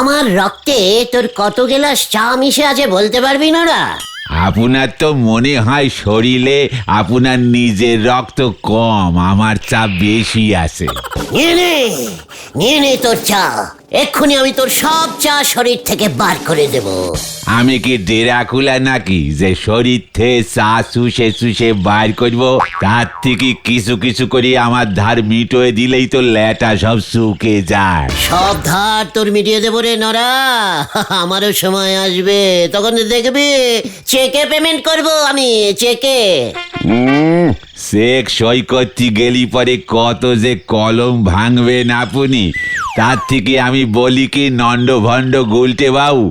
আমার রক্তে তোর কত গ্লাস চা মিশে আছে বলতে পারবি না রা? আপনার তো মনে হয় শরীরে আপনার নিজের রক্ত কম, আমার চাপ বেশি আছে। নিয়ে নে তোর চা। এক্ষুনি আমি তোর সব চা শরীর থেকে বার করে দেব। আমি কি ড্রাকুলা নাকি যে শরীর থেকে চা চুষে চুষে বার করব? তার থেকে কিছু কিছু করে আমার ধার মিটোয় দিলেই তো ল্যাটা সব শুকে যায়। সব ধার তোর মিটিয়ে দেবো রে নরা। আমারও সময় আসবে, তখন দেখবি চেকে পেমেন্ট করব আমি, চেকে। চেক সই করতে গেলি পরে কত যে কলম ভাঙবেন আপনি। তার থেকে আমি বলি কি নন্ড ভণ্ড গুলটে বাবু,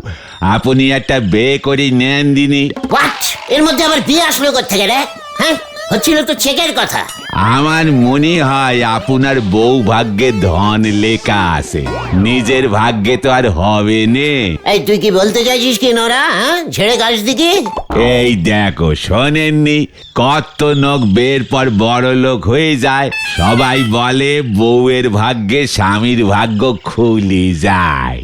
আপনি একটা বিয়ে করে নেন দিনি। হোয়াট? এর মধ্যে আবার বিয়ে আসলো কোত্থেকে রে? হ্যাঁ, হচ্ছিল তো চেকের কথা। আমার মনে হয় আপনার বউ ভাগ্যে ধন লেখা আছে, নিজের ভাগ্যে তো আর হবে নে। এই তুই কি বলতে চাইছিস কি নরা? হ্যাঁ, ঝেড়ে গাছ দিকে। এই দেখো, শোনেননি কত লোক বের পর বড় লোক হয়ে যায়? সবাই বলে বউয়ের ভাগ্যে স্বামীর ভাগ্য খুলে যায়।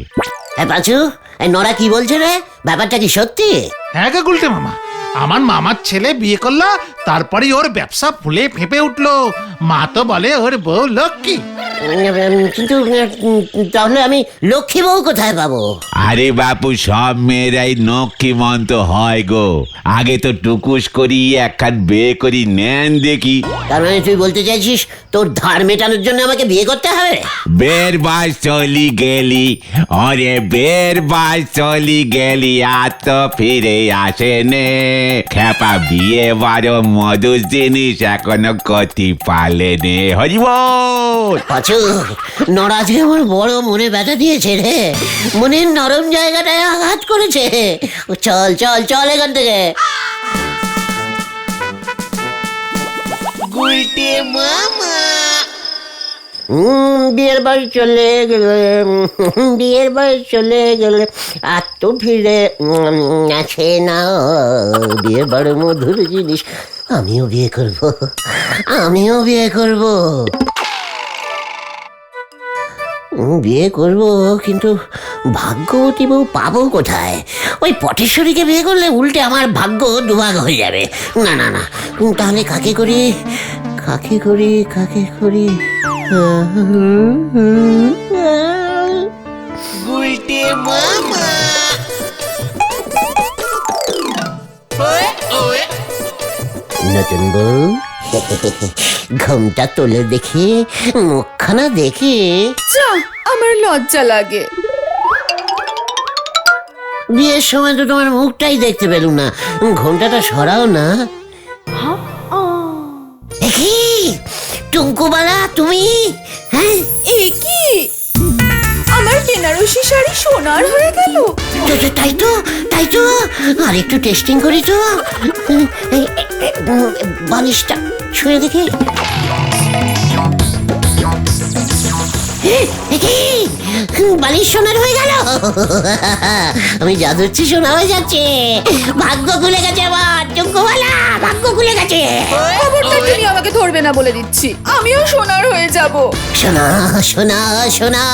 হ্যাঁ পাঁচু, এই নরা কি বলছে রে? ব্যাপারটা কি সত্যি? হ্যাঁ গো গুলটে মামা, আমার মামার ছেলে বিয়ে করলো, তারপরে ওর ব্যবসা ফুলে ফেঁপে উঠলো। মা তো বলে ওর বউ লক্ষ্মী। কিন্তু তাহলে আমি লক্ষ্মী বউ কোথায় পাবো? আরে বাপু, সব মেয়েরাই নক্ষীমন্ত হয় গো। আগে তো টুকুস করি একখান বিয়ে করি নেন দেখি। তার মানে তুই বলতে চাইছিস তোর ধার মেটানোর জন্য আমাকে বিয়ে করতে হবে? বের বাস চলি গেলি, অরে বের বাস চলি গেলি, আর তো ফিরে আসে নে। খেপা বিয়ে বড় মধুর জিনিস, এখনো কতি পালে নে। হরিবল। পাঁচু, নরা আজকে আমার বড় মনে ব্যথা দিয়েছে রে। মনের নরম জায়গাটায় আঘাত করেছে। চল চল চল এখান থেকে। বিয়ের বাড়ি চলে গেলে, বিয়ের বাড়ি চলে গেলে আর তো ফিরে আছে না। বিয়ে বড় মধুর জিনিস। আমিও বিয়ে করব, আমিও বিয়ে করব, বিয়ে করব। কিন্তু ভাগ্যবতী বউ পাবো কোথায়? ওই পটেশ্বরীকে বিয়ে করলে উল্টে আমার ভাগ্য দুভাগ হয়ে যাবে। না না না, তাহলে কাকে করি, কাকে করি, কাকে করি? নতুন বউ, ঘুমটা তোলে দেখি, মুখখানা দেখি। আমার লজ্জা লাগে। বিয়ের সময় তো তোমার মুখটাই দেখতে পেলুম না, ঘোমটাটা সরাও না। দেখি টুঙ্কুবালা, তুমি? হ্যাঁ, এ কি, আমার বেনারসি শাড়ি সোনার হয়ে গেল? তাই তো, তাই তো। আর একটু টেস্টিং করি তো। বালিশটা ছুঁয়ে দেখি। বালিশ সোনার হয়ে গেল। আমি যা ধরছি সোনা হয়ে যাচ্ছে। ভাগ্য খুলে গেছে আমার টুঙ্কুবালা, ভাগ্য খুলে গেছে। খবরদার তুমি আমাকে ধরবে না বলে দিচ্ছি, আমিও সোনার হয়ে যাব। সোনা সোনা সোনা।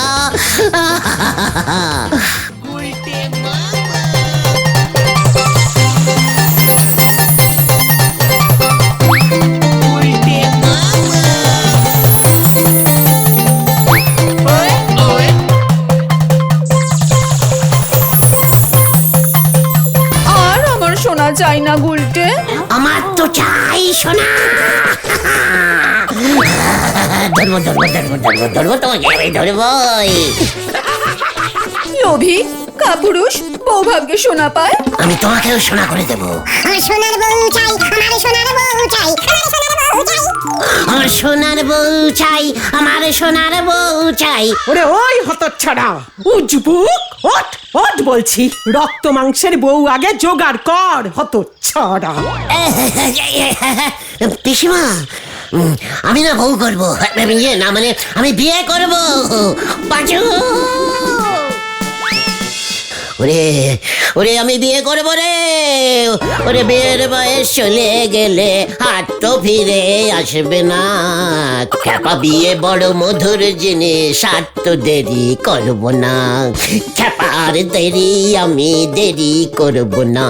আর আমার সোনা চাই না গুলটে, আমার তো চাই সোনা। ধরবো ধরবো ধরবো ধরবো ধরবো, তোমাকে আমি ধরবই। লোভী কাপুরুষ, বউ ভাগ্যে সোনা পায়। আমি তোমাকেও সোনা করে দেবো। সোনার বউ চাই, আমার সোনার বউ চাই, আমার সোনার বউ চাই। আমার সোনার বউ চাই, আমার সোনার বউ চাই। ওরে ওই হতচ্ছাড়া উজবুক, ওঠ ওঠ বলছি, রক্ত মাংসের বউ আগে জোগাড় কর, হতচ্ছাড়া। পিসিমা, আমি না বউ করবো, না মানে আমি বিয়ে করবো। পাঁচু, ওরে ওরে আমি বিয়ে করবো রে, ওরে বিয়ের বয়স চলে গেলে আর তো ফিরে আসবে না। খ্যাপা বিয়ে বড় মধুর জিনিস, আর তো দেরি করবো না। খ্যাপার দেরি আমি দেরি করবো না।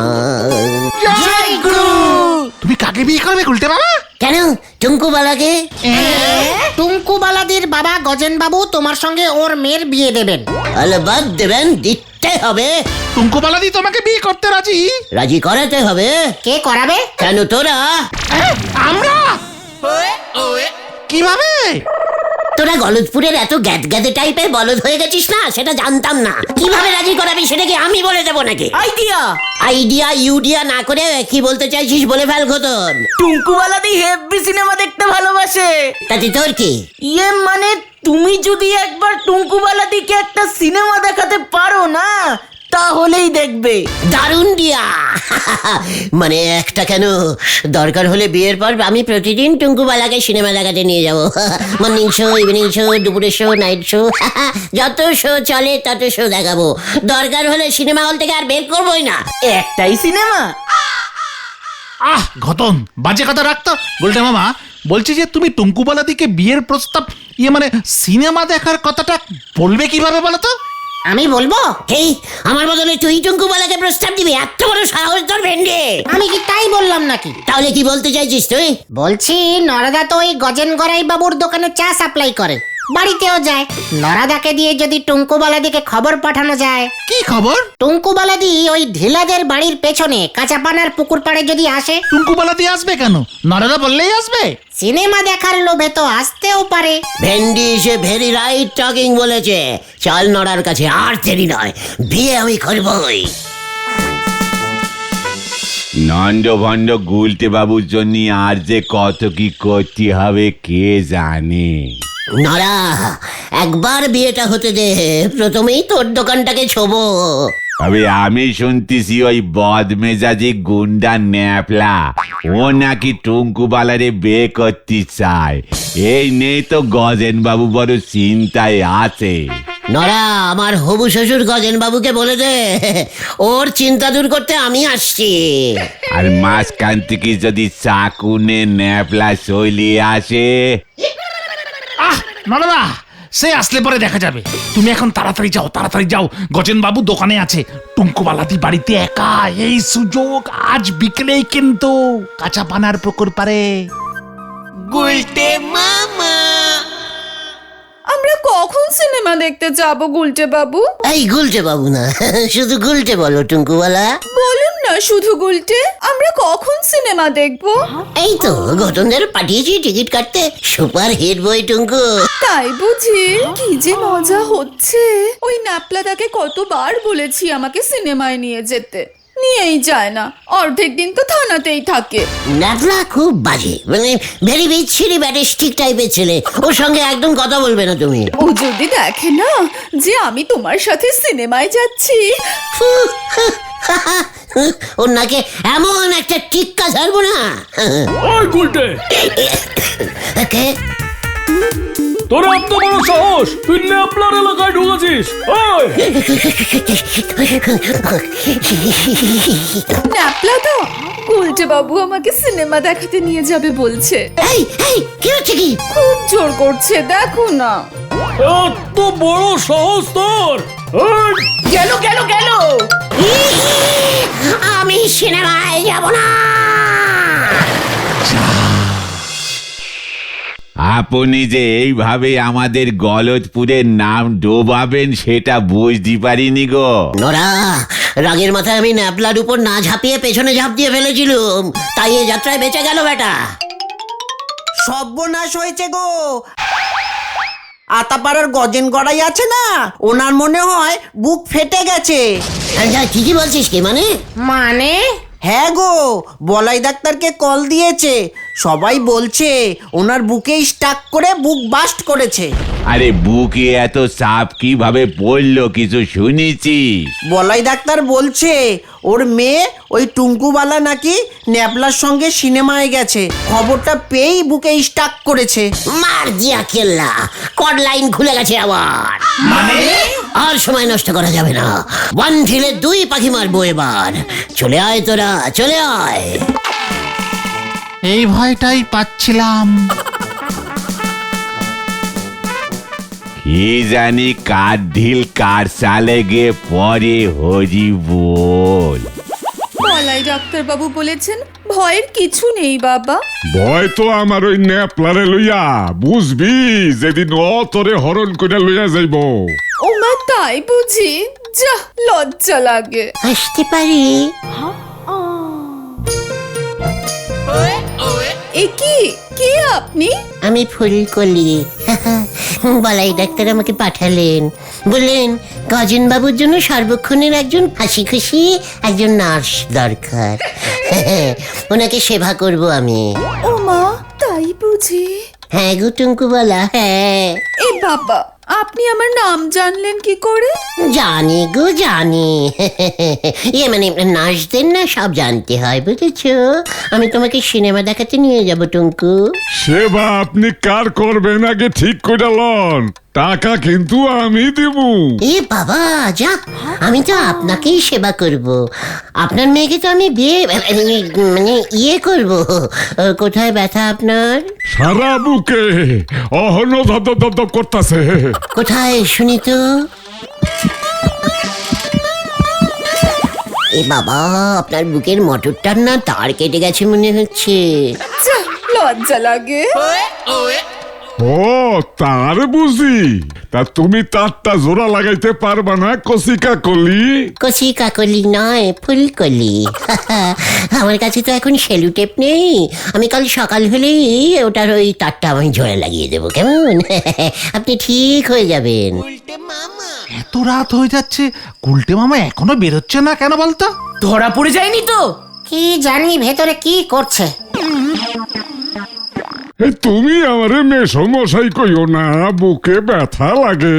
তুমি কাকে বিয়ে করবে গুলটে বাবা? কেন টুঙ্কুবালাকে? টুঙ্কুবালাদের বাবা গজেন বাবু তোমার সঙ্গে ওর মেয়ের বিয়ে দেবেন। আলবাদ দেবেন, দিতে হবে। টুঙ্কুবালাদি তোমাকে বিয়ে করতে রাজি? রাজি করাতে হবে। কে করাবে? কেন তোরা? আমরা কিভাবে? তোরা গলদপুরের এত গ্যাদগ্যাদে টাইপের বলদ হয়ে গেছিস না, সেটা জানতাম না। কিভাবে রাজি করাবি সেটা কি আমি বলে দেবো নাকি? আইডিয়া। আইডিয়া ইউডিয়া না করে কি বলতে চাইছিস বলে ফেল খতন। টুঙ্কুবালাদি হেভি সিনেমা দেখতে ভালোবাসে। তাতে তোর কি? ইয়ে মানে তুমি যদি একবার টুঙ্কুবালাদিকে একটা সিনেমা দেখাতে পারো না, তাহলেই দেখবে। দারুণ দিয়া। মানে একটা কেন, দরকার হলে বিয়ের পর আমি প্রতিদিন টুঙ্কুবালাকে সিনেমা দেখাতে নিয়ে যাবো। মর্নিং শো, ইভিনিং শো, দুপুরের শো, নাইট শো, যত শো চলে তত শো দেখাবো। দরকার হলে সিনেমা হল থেকে আর বের করবোই না। একটাই সিনেমা। ঘটন বাজে কথা রাখতো। গুলটে মামা বলছি যে তুমি টুঙ্কুবালাদিকে বিয়ের প্রস্তাব মানে সিনেমা দেখার কথাটা বলবে কিভাবে বলো তো? আমি বলবো? এই আমার বদলে তুই টুঙ্কুবালাকে প্রস্তাব দিবি? এত বড় সাহস তোর ভেন্ডে! আমি কি তাই বললাম নাকি? তাহলে কি বলতে চাইছিস তুই? বলছি নরাদা তো ওই গজেন গড়াই বাবুর দোকানে চা সাপ্লাই করে, বাড়িতেও যায়। নরাদাকে দিয়ে যদি টুঙ্কুবালাদিকে খবর পাঠানো যায়। কি খবর? টুঙ্কুবালাদি ওই ঢিলাদের বাড়ির পেছনে কাঁচাপানার পুকুর পাড়ে যদি আসে। টুঙ্কুবালাদি আসবে কেন? নরাদা বললেই আসবে। সিনেমা দেখার লোভে তো আসতেও পারে। ভেন্ডি সে ভেরি রাইট টকিং বলেছে। চাল নড়ার কাছে আর দেরি নয়, বিয়ে আমি করবই। নন্দ ভন্ড গুলটে বাবুর জন্য আর যে কত কি করতে হবে কে জানে। নড়া, একবার বিয়েটা হতে দে, প্রথমেই তোর দোকানটাকে ছোবো। তবে আমি শুনতেছি ওই বদমেজাজি গুন্ডা ন্যাপলা ও নাকি টুঙ্কুবালারে বিয়ে করতে চায়। এই নেই তো গজেন বাবু বড় চিন্তায় আছে। নড়া, আমার হবু শ্বশুর গজেন বাবুকে বলে দে, ওর চিন্তা দূর করতে আমি আসছি। আর মাঝখান থেকে যদি চাকুনে ন্যাপলা চলিয়ে আসে? নরাদা সে আসলে পরে দেখা যাবে। তুমি এখন তাড়াতাড়ি যাও, তাড়াতাড়ি যাও। গজেন বাবু দোকানে আছে, টুঙ্কুবালাদি বাড়িতে একা। এই সুযোগ আজ বিকেলেই কিন্তু কাঁচা পানার পুকুর পারে। গুলটে মামা। আমরা কখন সিনেমা দেখতে যাব গুলটে বাবু? এই গুলটে বাবু না, শুধু গুলটে বলো টুঙ্কুবালা। বলুন না শুধু গুলটে, আমরা কখন সিনেমা দেখবো? এই তো ঘটনদের পাঠিয়েছি টিকিট কাটতে। সুপার হিট বই টুঙ্কু। তাই বুঝি? কি যে মজা হচ্ছে। ওই ন্যাপলাদাকে কতবার বলেছি আমাকে সিনেমায় নিয়ে যেতে, নিয়েই যায় না। অর্ধেক দিন তো থানাতেই থাকে। ন্যাপলা খুব বাজে, মানে ভেরি বিচ্ছিরি ব্যাটিস্টিক টাইপের ছেলে। ওর সঙ্গে একদম কথা বলবে না তুমি। ও যদি দেখে না যে আমি তোমার সাথে সিনেমায় যাচ্ছি। ওর নাকে এমন একটা টিক্কা ছাড়বো না। ওই গুলটে, কে? তোর এত বড় সাহস, তুই ন্যাপলার এলাকায় ঢুকেছিস? ওই ন্যাপলাদা, গুলটে বাবু আমাকে সিনেমা দেখাতে নিয়ে যাবে বলছে। এই এই কি হচ্ছে কি? খুব জোর করছে, দেখো না। এত বড় সাহস তোর! ওই গেল গেল গেল। আমি সিনেমায় যাব না। আপনি যে এইভাবে আমাদের গলতপুরের নাম ডোবাবেন সেটা বুঝতে পারিনি গো। নরা, রাগের মাথায় আমি ন্যাপলার উপর না ঝাঁপিয়ে পেছনে ঝাঁপ দিয়ে ফেলেছিলুম, তাই এই যাত্রায় বেঁচে গেল বেটা। সর্বনাশ হয়েছে গো। আতাপাড়ার গজেন গড়াই আছে না, ওনার মনে হয় বুক ফেটে গেছে। ঠিকই বলছিস কি? মানে মানে হ্যাঁ গো, বলাই ডাক্তারকে কল দিয়েছে। সবাই বলছে ওনার বুকে স্টাক করে বুক বাস্ট করেছে। আরে বুকে এত চাপ কিভাবে পড়লো কিছু শুনেছি? বলাই ডাক্তার বলছে ওর মেয়ে ওই টুঙ্কুবালা নাকি ন্যাপলার সঙ্গে সিনেমায় গেছে, খবরটা পেয়েই বুকে স্টাক করেছে। মার দিয়া কেল্লা, কড লাইন খুলে গেছে আবার। মানে আর সময় নষ্ট করা যাবে না, ওয়ান ঢিলে দুই পাখি মারবো এবার। চলে আয় তোরা, চলে আয়। এই ভয়টাই পাচ্ছিলাম। কি জানি কার ঢিল কার সালে গিয়ে পরে হরি বল। বলাই ডাক্তারবাবু বলেছেন ভয়ের কিছু নেই বাবা। ভয় তো আমার ওই ন্যাপলারে লইয়া, বুঝবি যেদিন ও তোরে হরণ করে লইয়া যাইব। ও মা, তাই বুঝি? যা, লজ্জা লাগে। আসতে পারি? এ কি, কে আপনি? আমি ফুলকলি। বলাই ডাক্তার আমাকে পাঠালেন, বললেন গজেন বাবুর জন্য সর্বক্ষণের একজন হাসি খুশি একজন নার্স দরকার। ওনাকে সেবা করব আমি। ও মা, তাই বুঝি? হ্যাঁ গো টুঙ্কুবালা, হ্যাঁ। এ বাবা, আপনি আমার নাম জানলেন কি করে? জানি গো জানি। মানে নার্সদের না সব জানতে হয়, বুঝেছো? আমি তোমাকে সিনেমা দেখাতে নিয়ে যাব টুঙ্কু। সেবা আপনি কার করবেন আগে ঠিক করে লন, টাকা কিন্তু আমি দিব। এ বাবা, যা, আমি তো আপনাকেই সেবা করব। আপনার মেয়েকে তো আমি বিয়ে মানে ইয়ে করব। কোথায় ব্যথা আপনার? সারা বুকে অহন ধপ ধপ ধপ করতেছে। কোথায় শুনি তো? এ বাবা, আপনার বুকের মোটরটার না তার কেটে গেছে মনে হচ্ছে। যা, লজ্জা লাগে। ও তার বুঝি? তা তুমি তারটা জোড়া লাগাইতে পারবা না কসিকা কলি? কচি কাকলি নয়, ফুলকলি। আমার কাছে তো এখন সেলুটেপ নেই। আমি কাল সকাল হলেই ওটার ওই তারটা আমি জোড়া লাগিয়ে দেবো, কেমন? আপনি ঠিক হয়ে যাবেন। এত রাত হয়ে যাচ্ছে, গুলটে মামা এখনো বেরোচ্ছে না কেন বলতো? ধরা পড়ে যায়নি তো? কি জানি ভেতরে কি করছে। এই তুমি আমারে মেসমশাই কইও না, বুকে ব্যথা লাগে।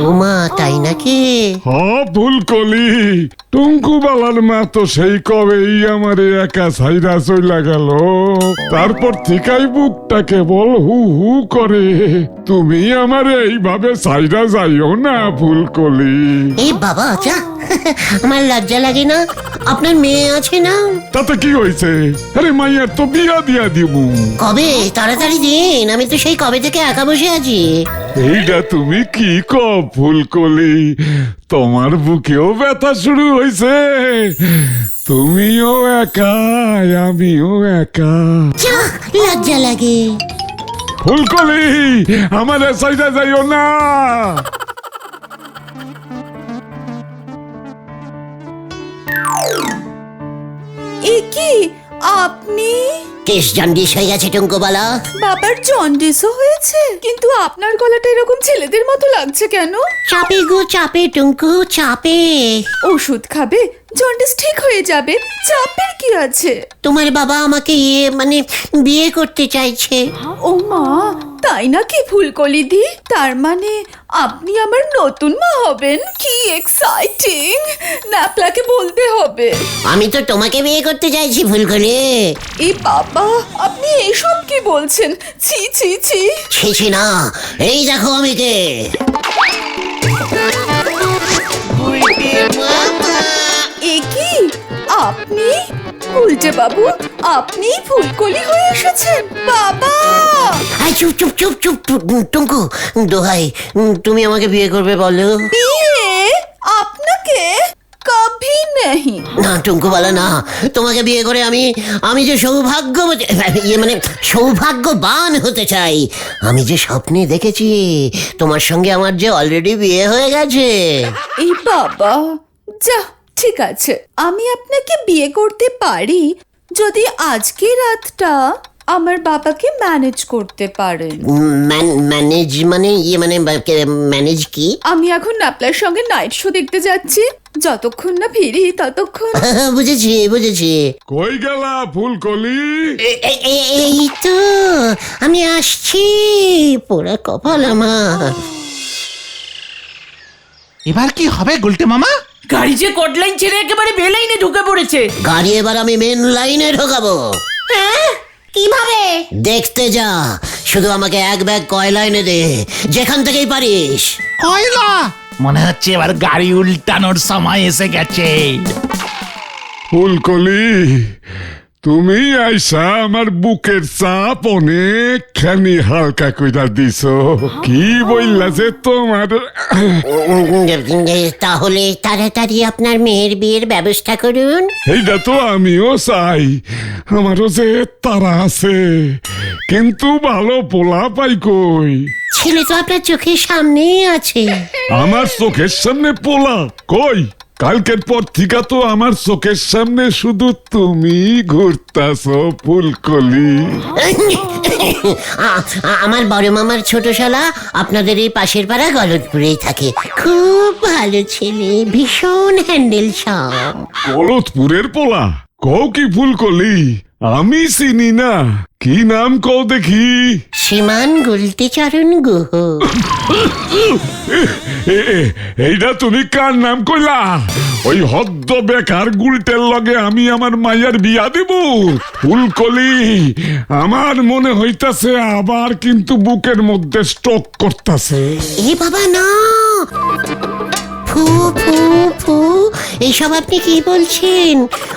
ওমা, তাই নাকি? হ ফুলকলি, টুঙ্কু বালার মা তো সেই কবেই আমারে একা ছাইরা চইলা গেল। তারপর থেকেই বুকটা কেবল হু হু করে। তুমি আমারে এইভাবে ছাইরা যাইও না ফুলকলি। এই বাবা, যা। আমার লজ্জা লাগে না? আপনার মেয়ে আছে না? তাতে কি হয়েছে? আরে মাইয়ার তো বিয়া দিয়া দিব। কবে? তাড়াতাড়ি দিন, আমি তো সেই কবে থেকে একা বসে আছি। এইটা তুমি কি কও ফুলকলি? তোমার বুকেও ব্যথা শুরু হয়েছে? তুমিও একা, আমিও একা। যা, লজ্জা লাগে। ফুলকলি, আমার সাইডে যাইও না। এ কি, আপনি? কেশ জন্ডিস হয়ে গেছে টুঙ্কুবালা। বাবার জন্ডিসও হয়েছে? কিন্তু আপনার গলাটা এরকম ছেলেদের মতো লাগছে কেন? চাপে গো চাপে টুঙ্কু, চাপে। ওষুধ খাবে, জন্ডিস ঠিক হয়ে যাবে। চাপের কি আছে? তোমার বাবা আমাকে মানে বিয়ে করতে চাইছে। ও মা, তাই নাকি ফুলকলি দি? তার মানে আপনি আমার নতুন মা হবেন? কি এক্সাইটিং! ন্যাপলাকে বলতে হবে। আমি তো তোমাকে বিয়ে করতে চাইছি ফুলকলি। এই বাবা, আপনি এইসব কি বলছেন? ছি ছি ছি। ছি না, এই দেখো আমি কে। এ কি, আপনি? উল্টে বাবু, আপনি ফুলকলি হয়ে এসেছেন? বাবা! আই চুপ চুপ চুপ চুপ টুঙ্কু, দোহাই, তুমি আমাকে বিয়ে করবে বলো। বিয়ে? আপনাকে? কভি নেহি। না টুঙ্কুবালা, না। তোমাকে বিয়ে করে আমি যে মানে সৌভাগ্যবান হতে চাই। আমি যে স্বপ্নে দেখেছি তোমার সঙ্গে আমার যে অলরেডি বিয়ে হয়ে গেছে। এই বাবা, যা, ঠিক আছে, আমি আপনাকে বিয়ে করতে পারি যদি আজকে রাতটা আমার বাবাকে ম্যানেজ করতে পারেন। ম্যানেজ মানে ম্যানেজ কি? আমি এখন ন্যাপলার সঙ্গে নাইট শো দেখতে যাচ্ছি। যতক্ষণ না ফিরি ততক্ষণ। বুঝেছি বুঝেছি। কই গেলা ফুলকলি? এই তো আমি আসছি। পোড়া কপাল আমার। এবার কি হবে গুলটে মামা? গাড়ি যে কোট লাইন ছেড়ে একেবারে বে লাইনে ঢুকে পড়েছে। গাড়ি এবার আমি মেন লাইনে ঢোকাবো। হ্যাঁ, কিভাবে? দেখতে যা, শুধু আমাকে এক ব্যাগ কয়লা এনে দে, যেখান থেকেই পারিস। কয়লা? মনে হচ্ছে এবার গাড়ি উল্টানোর সময় এসে গেছে। ফুলকলি, তুমি আইসা আমার বুকের চাপ অনেকখানি হালকা কইরা দিছো। কি বললা যে তোমার তাহলে তাড়াতাড়ি আপনার মেয়ের বিয়ের ব্যবস্থা করুন। এইটা তো আমিও চাই, আমারও যে তারা আছে, কিন্তু ভালো পোলা পাই কই? ছেলে তো আপনার চোখের সামনেই আছে। আমার চোখের সামনে পোলা কই? কালকের পর থেকে তো আমার চোখের সামনে শুধু তুমি ঘুরতাছো ফুলকলি। আমার বড় মামার ছোট শালা আপনাদের এই পাশের পাড়া গলতপুরেই থাকে। খুব ভালো ছেলে, ভীষণ হ্যান্ডেল সব। গলতপুরের পোলা কও কি ফুলকলি? আমি চিনি না, কি নাম কও দেখি? শ্রীমান গুলটিচরণ গুহ। এইটা তুমি কার নাম কইলা? ওই হদ্দ বেকার গুলটের লগে আমি আমার মায়ের বিয়া দিব? ফুলকলি, আমার মনে হইতাছে আবার কিন্তু বুকের মধ্যে স্ট্রোক করতেছে। এ বাবা না, ফু ফু ফু, এইসব আপনি কি বলছেন?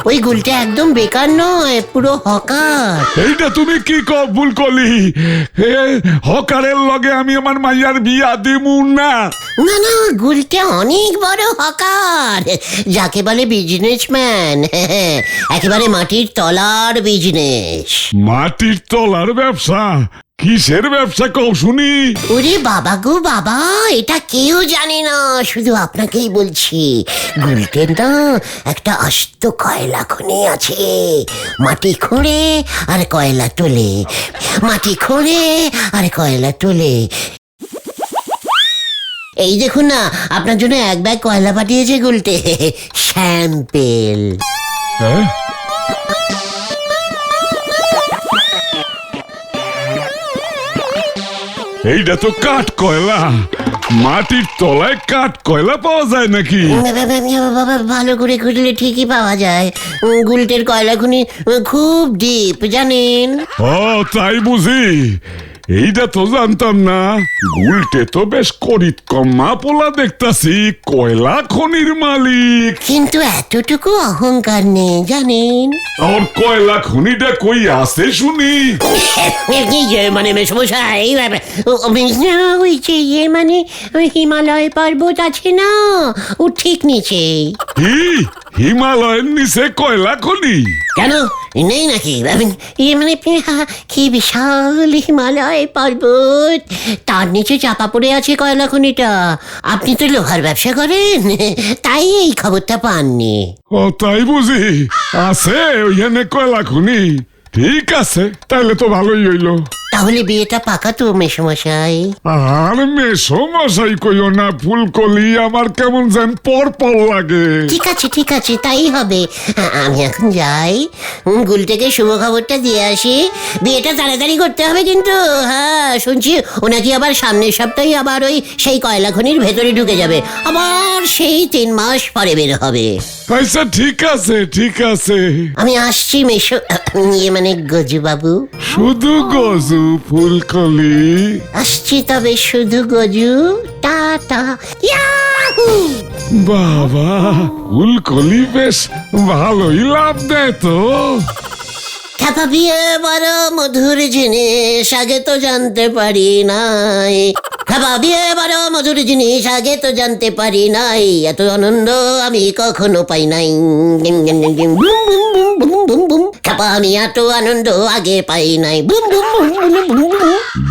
ওই গুলটা একদম বেকার নয়, পুরো হকার। এইটা তুমি কি কও ফুলকলি? হকারের লগে আমি আমার মাইয়ার বিয়া দিমু না। না না, গুলটা অনেক বড় হকার, যাকে বলে বিজনেসম্যান। একেবারে মাটির তলার বিজনেস। মাটির তলার ব্যবসা? কিসের ব্যবসা কও শুনি? ওরে বাবা গো বাবা, এটা কেউ জানে না, শুধু আপনাকেই বলছি। গুলটের না একটা আস্ত কয়লা খনি আছে। মাটি খোঁড়ে আর কয়লা তোলে, মাটি খোঁড়ে আর কয়লা তোলে। এই দেখুন না, আপনার জন্য এক ব্যাগ কয়লা পাঠিয়েছে গুলটে, স্যাম্পেল। হ্যাঁ? এইটা তো কাঠ কয়লা। মাটির তলায় কাঠ কয়লা পাওয়া যায় নাকি? বাবা, ভালো করে খুঁজলে ঠিকই পাওয়া যায়। গুলটের কয়লা খনি খুব ডিপ, জানেন? ও তাই বুঝি, এইটা তো জানতাম না। গুলটে তো বেশ করিত কম্মা পোলা দেখতাছি, কয়লা খনির মালিক। কিন্তু এতটুকু অহংকার নেই, জানেন? আর কয়লা খনিটা কই আছে শুনি? মানে মেসমশাই, ওই যে মানে হিমালয় পর্বত আছে না, ও ঠিক নিচে। কি হিমালয়ের নিচে কয়লা খনি? কেন নেই নাকি? মানে কি বিশাল হিমালয় পর্বত, তার নিচে চাপা পড়ে আছে কয়লা খনিটা। আপনি তো লোহার ব্যবসা করেন, তাই এই খবরটা পাননি। ও তাই বুঝি, আছে ওইখানে কয়লা খনি? ঠিক আছে, তাহলে তো ভালোই হইলো। তাহলে বিয়েটা পাকা তো মেসমশাই? আর মেসো মশাই কইও না ফুলকলি, আমার কেমন যেন পর লাগে। ঠিক আছে, তাই হবে। আমি এখন যাই, গুলটেকে শুভ খবরটা দিয়ে আসি। বিয়েটা তাড়াতাড়ি করতে হবে কিন্তু। হ্যাঁ, শুনছি ওনাকে আবার সামনের সপ্তাহে আবার ওই সেই কয়লা খনির ভেতরে ঢুকে যাবে, আবার সেই 3 মাস পরে বের হবে। আচ্ছা ঠিক আছে। আমি আসছি মেশো, মানে গজু বাবু। শুধু গজু ফুলকলি? আসছি তবে শুধু গজু, টাটা, ইয়াহু। বাবা, ফুলকলি বেশ ভালোই লাভ দেয় তো। খ্যাপা বিয়ে বড় মধুর জিনিস, আগে তো জানতে পারি নাই। খ্যাপা বিয়ে বড় মধুর জিনিস, আগে তো জানতে পারি নাই। এত আনন্দ আমি কখনো পাই নাই। খ্যাপা, আমি এত আনন্দ আগে পাই নাই।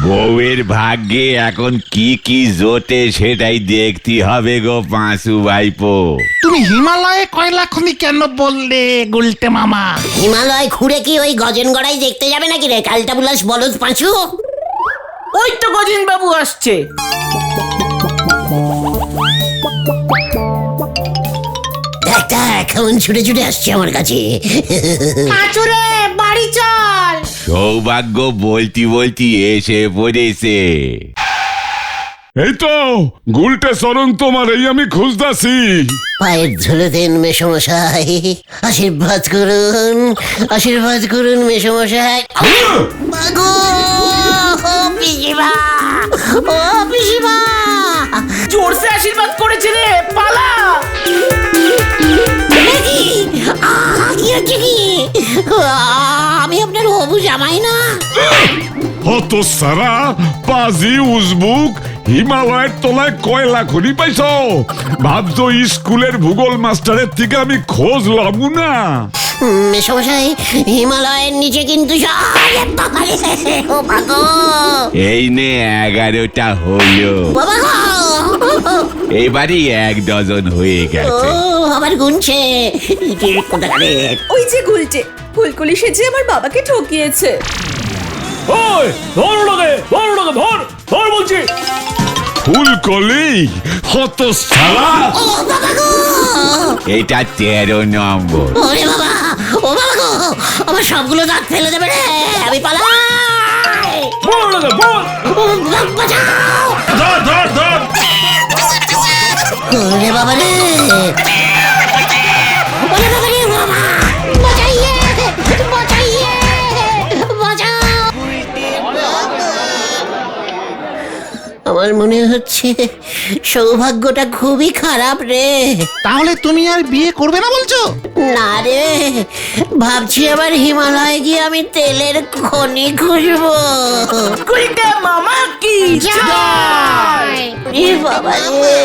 বউয়ের ভাগ্যে এখন কি কি জোটে সেটাই দেখতে হবে গো পাঁচু ভাইপো। তুমি হিমালয়ে কয়লা খনি কেন বললে গুলটে মামা? হিমালয় খুঁড়ে কি ওই গজেনগড়াই দেখতে যাবে নাকি রে কালটা বুলাস বলদ পাঁচু? ওই তো গজেন বাবু আসছে। দেখ কেমন ছুটে ছুটে আসছে আমার কাছে। পাঁচুরে বাড়ি চল। সৌভাগ্য বলতি এসে পড়েছে। এই তো গুলটে চরণ, তোমার এই আমি খুঁজতাছি। পায়ের ধুলো দেন মেসমশাই, আশীর্বাদ করুন মেসমশাই। পিসিমা, ও পিসিমা। জোরসে আশীর্বাদ করেছে রে, পালা। কি হচ্ছে কি? আমি আপনার হবু জামাই না? হত সারা পাজি উজবুক হিমালয়ের তলায় কয়লা খনি পাইছ? ভাবছো স্কুলের ভূগোল মাস্টারের থেকে আমি খোঁজ লবো না? মেশমশাই, হিমালয়ের নিচে কিন্তু এই নে 11টা হলো, বাবা গো! এবারই 1 ডজন হয়ে ও গেছে। আবার গুনছে কোথাকারের। ওই যে গুলটে ফুলকুলি সেজে আমার বাবাকে ঠকিয়েছে। ওই ধর ওটাকে, ধর ওটাকে, ধর ধর বলছি। ফুলকলি হত সারা, ও বাবা গো! এটা 13 নম্বর। ওরে বাবা, ও বাবা গো! আমার সবগুলো দাঁত ফেলে দেবে রে, আমি পালাই। বল ওটাকে, বল। বাঁচাও! ধর ধর ধর। ওরে বাবা রে, ওরে বাবা রে, বাবা! বাঁচাইয়ে, বাঁচাইয়ে, বাঁচাও! আমার মনে হচ্ছে সৌভাগ্যটা খুবই খারাপ রে। তাহলে তুমি আর বিয়ে করবে না বলছো? না রে, ভাবছি আবার হিমালয়ে গিয়ে আমি তেলের খনি খুঁজবো। কুইন্টে মামা কি জয়। এ বাবা রে!